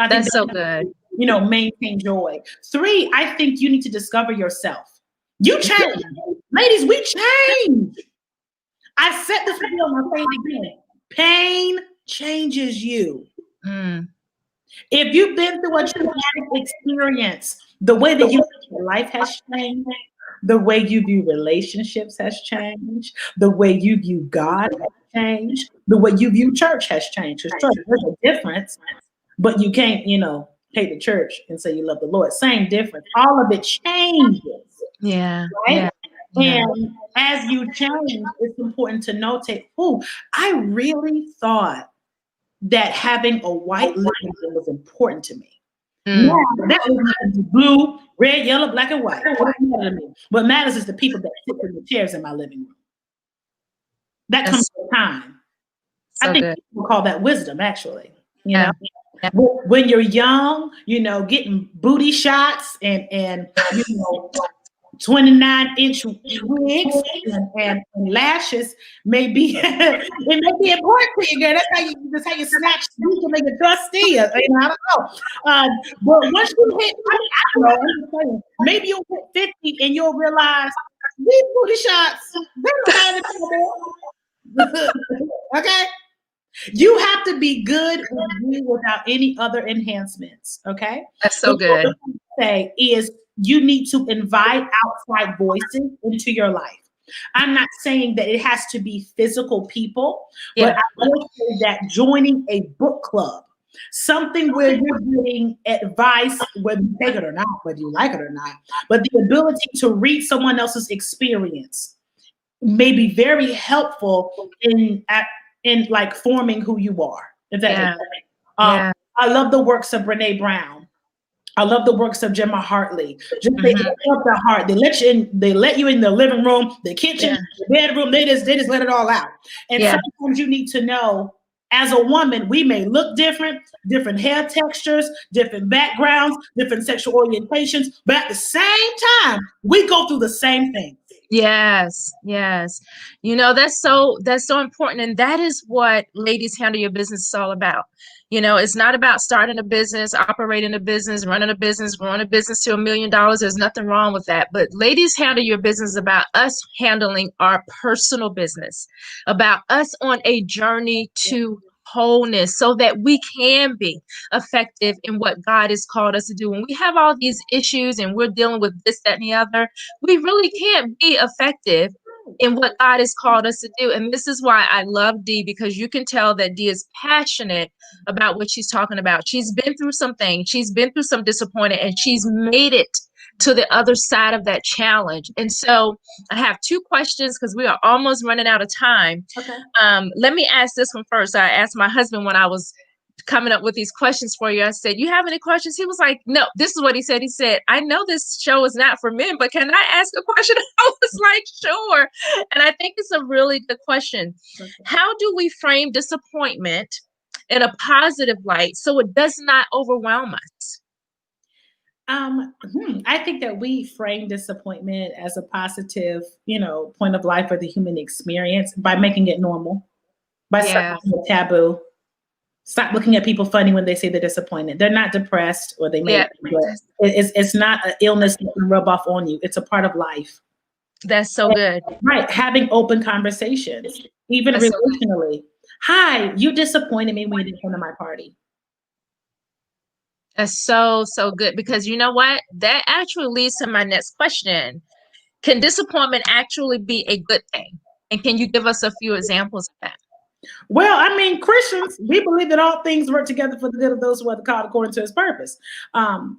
[SPEAKER 3] think
[SPEAKER 2] that's so good.
[SPEAKER 3] You know, maintain joy. 3, I think you need to discover yourself. You change. Ladies, we change. I said this video on my face again. Pain changes you. If you've been through a traumatic experience, the way that you live your life has changed. The way you view relationships has changed. The way you view God has changed. The way you view church has changed. Because church, there's a difference, but you can't, you know, hate the church and say you love the Lord. Same difference. All of it changes.
[SPEAKER 2] Yeah.
[SPEAKER 3] Right? And as you change, it's important to notate, I really thought that having a white living room was important to me. Now, that was blue, red, yellow, black, and white. What matters is the people that sit in the chairs in my living room. That comes with time. I think people call that wisdom, actually. You know? When you're young, you know, getting booty shots and you know, 29-inch wigs and lashes may be it may be important to you, girl. That's how you snatch you can make it dusty. You know, I don't know. But once you hit, I don't know, maybe you'll hit 50 and you'll realize these booty shots, they don't have okay. You have to be good with you without any other enhancements. Okay.
[SPEAKER 2] That's so good.
[SPEAKER 3] What I say is you need to invite outside voices into your life. I'm not saying that it has to be physical people, but I will say that joining a book club, something where you're getting advice, whether you take it or not, whether you like it or not, but the ability to read someone else's experience may be very helpful in like forming who you are. If that I love the works of Brene Brown. I love the works of Gemma Hartley. Just they open up the heart. They let you in the living room, the kitchen, the bedroom. They just let it all out. And sometimes you need to know, as a woman, we may look different hair textures, different backgrounds, different sexual orientations, but at the same time, we go through the same thing.
[SPEAKER 2] Yes. You know, that's so important. And that is what Ladies Handle Your Business is all about. You know, it's not about starting a business, operating a business, running a business, growing a business to $1 million. There's nothing wrong with that. But Ladies Handle Your Business is about us handling our personal business, about us on a journey to wholeness so that we can be effective in what God has called us to do. When we have all these issues and we're dealing with this, that, and the other, we really can't be effective in what God has called us to do. And this is why I love Dee, because you can tell that Dee is passionate about what she's talking about. She's been through some things. She's been through some disappointment, and she's made it to the other side of that challenge. And so I have two questions because we are almost running out of time.
[SPEAKER 3] Okay.
[SPEAKER 2] Let me ask this one first. I asked my husband when I was coming up with these questions for you. I said, you have any questions? He was like, no. This is what he said. He said, I know this show is not for men, but can I ask a question? I was like, sure. And I think it's a really good question. Okay. How do we frame disappointment in a positive light so it does not overwhelm us?
[SPEAKER 3] I think that we frame disappointment as a positive, point of life for the human experience by making it normal, by stopping the taboo. Stop looking at people funny when they say they're disappointed. They're not depressed, or they may be, but it's not an illness that can rub off on you. It's a part of life.
[SPEAKER 2] That's so good.
[SPEAKER 3] Right. Having open conversations, even relationally. Hi, you disappointed me when you didn't come to my party.
[SPEAKER 2] That's so good, because you know what? That actually leads to my next question. Can disappointment actually be a good thing? And can you give us a few examples of that?
[SPEAKER 3] Well, I mean, Christians, we believe that all things work together for the good of those who are called according to his purpose.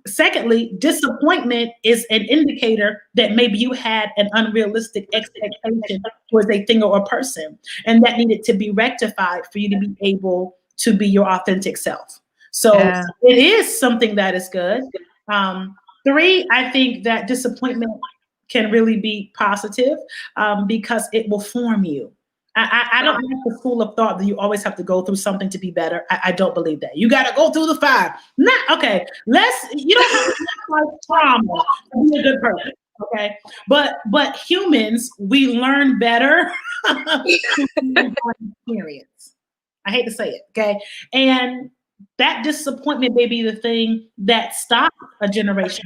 [SPEAKER 3] Secondly, disappointment is an indicator that maybe you had an unrealistic expectation towards a thing or a person, and that needed to be rectified for you to be able to be your authentic self. So it is something that is good. Three, I think that disappointment can really be positive because it will form you. I don't like the school of thought that you always have to go through something to be better. I don't believe that. You got to go through the fire. You don't have to like trauma to be a good person. Okay. But humans, we learn better experience. I hate to say it. Okay. And that disappointment may be the thing that stops a generation.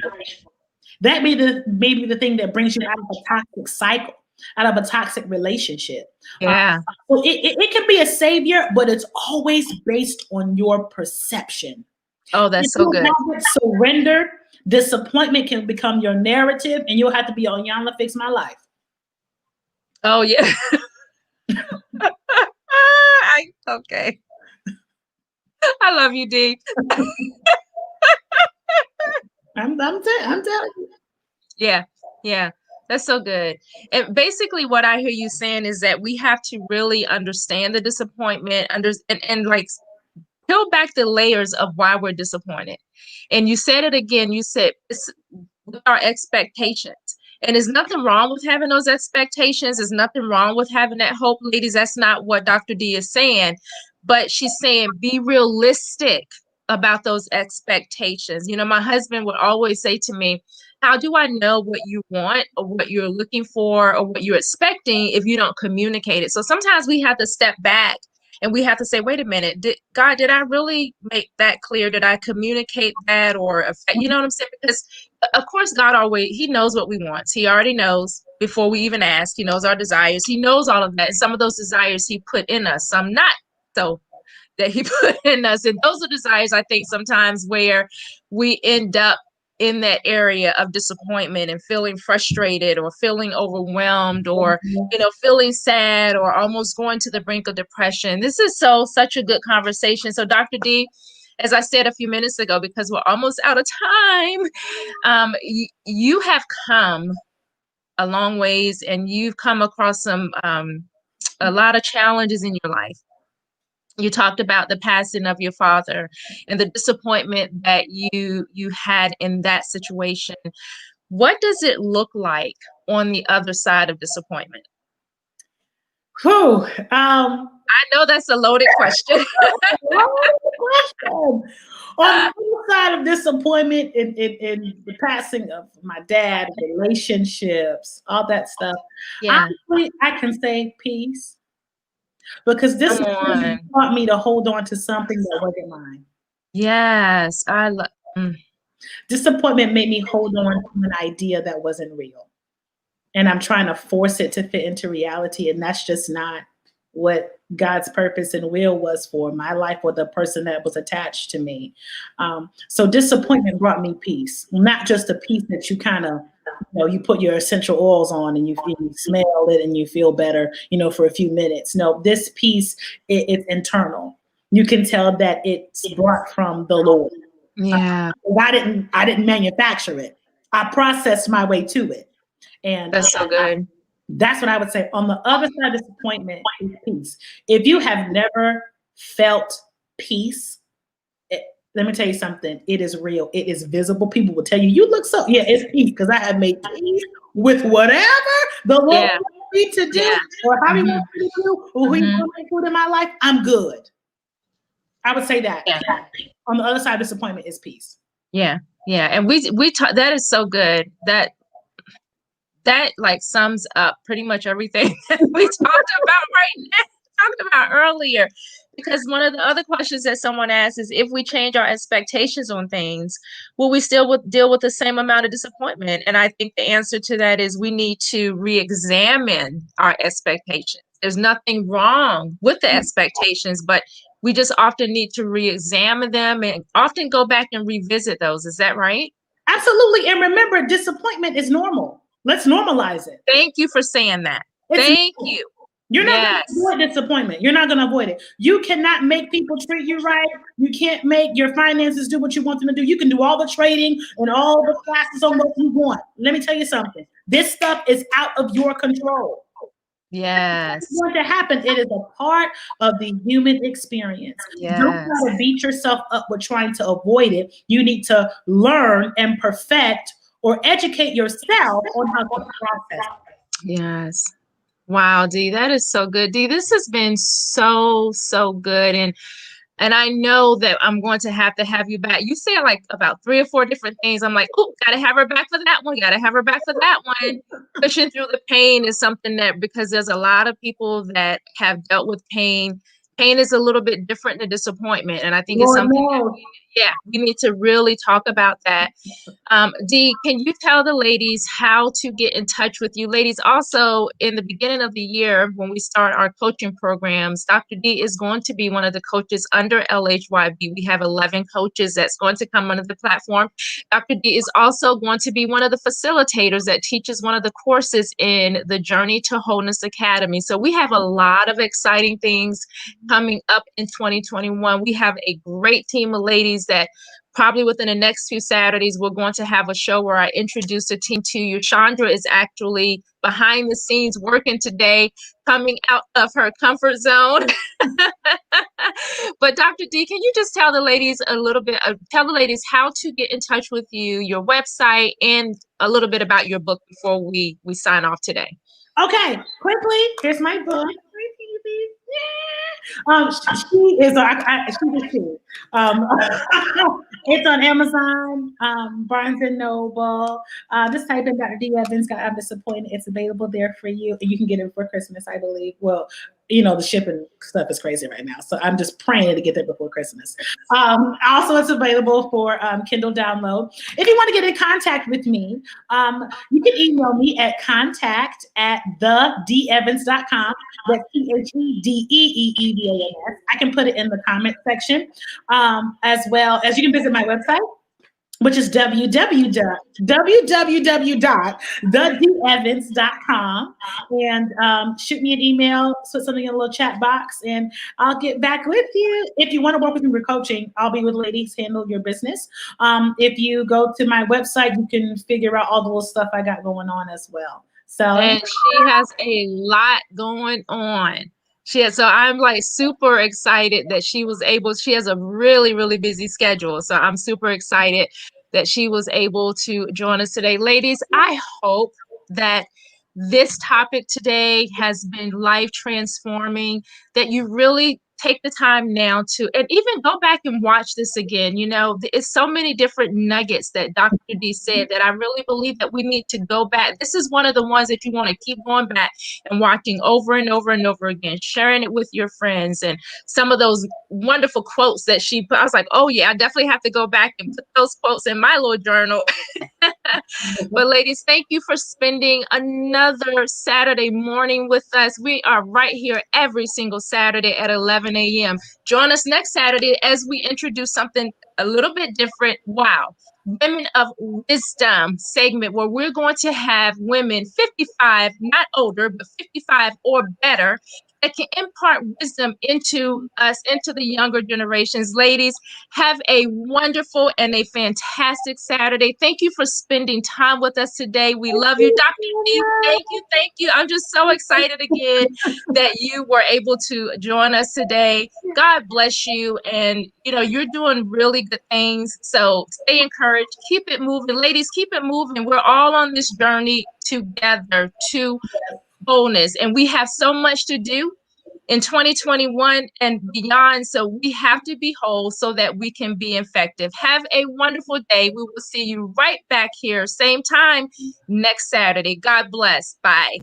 [SPEAKER 3] That may be the thing that brings you out of a toxic cycle, out of a toxic relationship. So it can be a savior, but it's always based on your perception.
[SPEAKER 2] Oh, that's so good.
[SPEAKER 3] Surrender, disappointment can become your narrative, and you'll have to be on Yana Fix My Life.
[SPEAKER 2] Oh, yeah. Okay. I love you, Dee.
[SPEAKER 3] I'm telling you.
[SPEAKER 2] Yeah. That's so good. And basically what I hear you saying is that we have to really understand the disappointment and like peel back the layers of why we're disappointed. And you said it again, you said it's with our expectations. And there's nothing wrong with having those expectations. There's nothing wrong with having that hope. Ladies, that's not what Dr. D is saying. But she's saying be realistic about those expectations. My husband would always say to me, how do I know what you want or what you're looking for or what you're expecting if you don't communicate it? So sometimes we have to step back and we have to say, wait a minute, did I really make that clear? Did I communicate that or, you know what I'm saying? Because of course, God he knows what we want. He already knows before we even ask. He knows our desires. He knows all of that. And some of those desires he put in us, some not so that he put in us. And those are desires, I think, sometimes where we end up in that area of disappointment and feeling frustrated or feeling overwhelmed or, feeling sad or almost going to the brink of depression. This is such a good conversation. So Dr. D, as I said a few minutes ago, because we're almost out of time, you have come a long ways and you've come across a lot of challenges in your life. You talked about the passing of your father and the disappointment that you had in that situation. What does it look like on the other side of disappointment? I know that's a loaded question.
[SPEAKER 3] On the other side of disappointment in the passing of my dad, relationships, all that stuff, honestly, I can say peace. Because this taught me to hold on to something that wasn't mine.
[SPEAKER 2] Yes,
[SPEAKER 3] Disappointment made me hold on to an idea that wasn't real. And I'm trying to force it to fit into reality. And that's just not what God's purpose and will was for my life or the person that was attached to me. So disappointment brought me peace. Not just a peace that you kind of, You put your essential oils on and you smell it and you feel better, for a few minutes. No, this piece, it's internal. You can tell that it's brought from the Lord.
[SPEAKER 2] Yeah.
[SPEAKER 3] I didn't manufacture it. I processed my way to it. And
[SPEAKER 2] that's so good.
[SPEAKER 3] That's what I would say. On the other side of disappointment is peace. If you have never felt peace, let me tell you something. It is real. It is visible. People will tell you, you look so, yeah, it's peace, because I have made peace with whatever the Lord wants me to do, or how he wants me to do, or who he wants me to do in my life. I'm good. I would say that.
[SPEAKER 2] Yeah.
[SPEAKER 3] On the other side of disappointment is peace.
[SPEAKER 2] Yeah. Yeah. And we talk, that is so good. That like sums up pretty much everything that we talked about right now, talked about earlier. Because one of the other questions that someone asked is, if we change our expectations on things, will we still deal with the same amount of disappointment? And I think the answer to that is we need to re-examine our expectations. There's nothing wrong with the expectations, but we just often need to re-examine them and often go back and revisit those. Is that right?
[SPEAKER 3] Absolutely. And remember, disappointment is normal. Let's normalize it.
[SPEAKER 2] Thank you for saying that. Thank you.
[SPEAKER 3] You're not going to avoid disappointment. You're not going to avoid it. You cannot make people treat you right. You can't make your finances do what you want them to do. You can do all the trading and all the classes on what you want. Let me tell you something. This stuff is out of your control.
[SPEAKER 2] Yes.
[SPEAKER 3] It's going to happen. It is a part of the human experience.
[SPEAKER 2] Yes.
[SPEAKER 3] Don't try to beat yourself up with trying to avoid it. You need to learn and perfect or educate yourself on how to process it.
[SPEAKER 2] Yes. Wow, Dee, that is so good. Dee, this has been so good. And I know that I'm going to have you back. You said like about 3 or 4 different things. I'm like, oh, gotta have her back for that one. Gotta have her back for that one. Pushing through the pain is something that, because there's a lot of people that have dealt with pain. Pain is a little bit different than disappointment. And I think it's something that we need to really talk about that. Dee, can you tell the ladies how to get in touch with you? Ladies, also in the beginning of the year, when we start our coaching programs, Dr. Dee is going to be one of the coaches under LHYB. We have 11 coaches that's going to come under the platform. Dr. Dee is also going to be one of the facilitators that teaches one of the courses in the Journey to Wholeness Academy. So we have a lot of exciting things coming up in 2021. We have a great team of ladies that probably within the next few Saturdays, we're going to have a show where I introduce a team to you. Chandra is actually behind the scenes working today, coming out of her comfort zone. But Dr. Dee, can you just tell the ladies a little bit, tell the ladies how to get in touch with you, your website, and a little bit about your book before we sign off today?
[SPEAKER 3] Okay, quickly, here's my book. She is it's on Amazon, Barnes and Noble. Just type in Dr. Dee Evans, I'm disappointed. It's available there for you. And you can get it before Christmas, I believe. Well, the shipping stuff is crazy right now. So I'm just praying to get there before Christmas. Also, it's available for Kindle download. If you want to get in contact with me, you can email me at contact@thedeevans.com. That's TheDeevans. I can put it in the comment section, as well as you can visit my website, which is www.thedeevans.com, and shoot me an email, put something in a little chat box, and I'll get back with you. If you want to work with me for coaching, I'll be with Ladies Handle Your Business. If you go to my website, you can figure out all the little stuff I got going on as well. And
[SPEAKER 2] she has a lot going on. So I'm like super excited that she has a really, really busy schedule. So I'm super excited that she was able to join us today. Ladies, I hope that this topic today has been life transforming, that you really take the time now to, and even go back and watch this again. It's so many different nuggets that Dr. Dee said that I really believe that we need to go back. This is one of the ones that you want to keep going back and watching over and over and over again, sharing it with your friends. And some of those wonderful quotes that she put, I was like, oh yeah, I definitely have to go back and put those quotes in my little journal. But ladies, thank you for spending another Saturday morning with us. We are right here every single Saturday at 11 a.m. Join us next Saturday as we introduce something a little bit different. Wow. Women of Wisdom segment where we're going to have women 55, not older, but 55 or better that can impart wisdom into us, into the younger generations. Ladies, have a wonderful and a fantastic Saturday. Thank you for spending time with us today. We love you. Dr. D, thank you. Thank you. I'm just so excited again that you were able to join us today. God bless you. And, you're doing really good things. So stay encouraged. Keep it moving. Ladies, keep it moving. We're all on this journey together to wholeness. And we have so much to do in 2021 and beyond. So we have to be whole so that we can be effective. Have a wonderful day. We will see you right back here, same time next Saturday. God bless. Bye.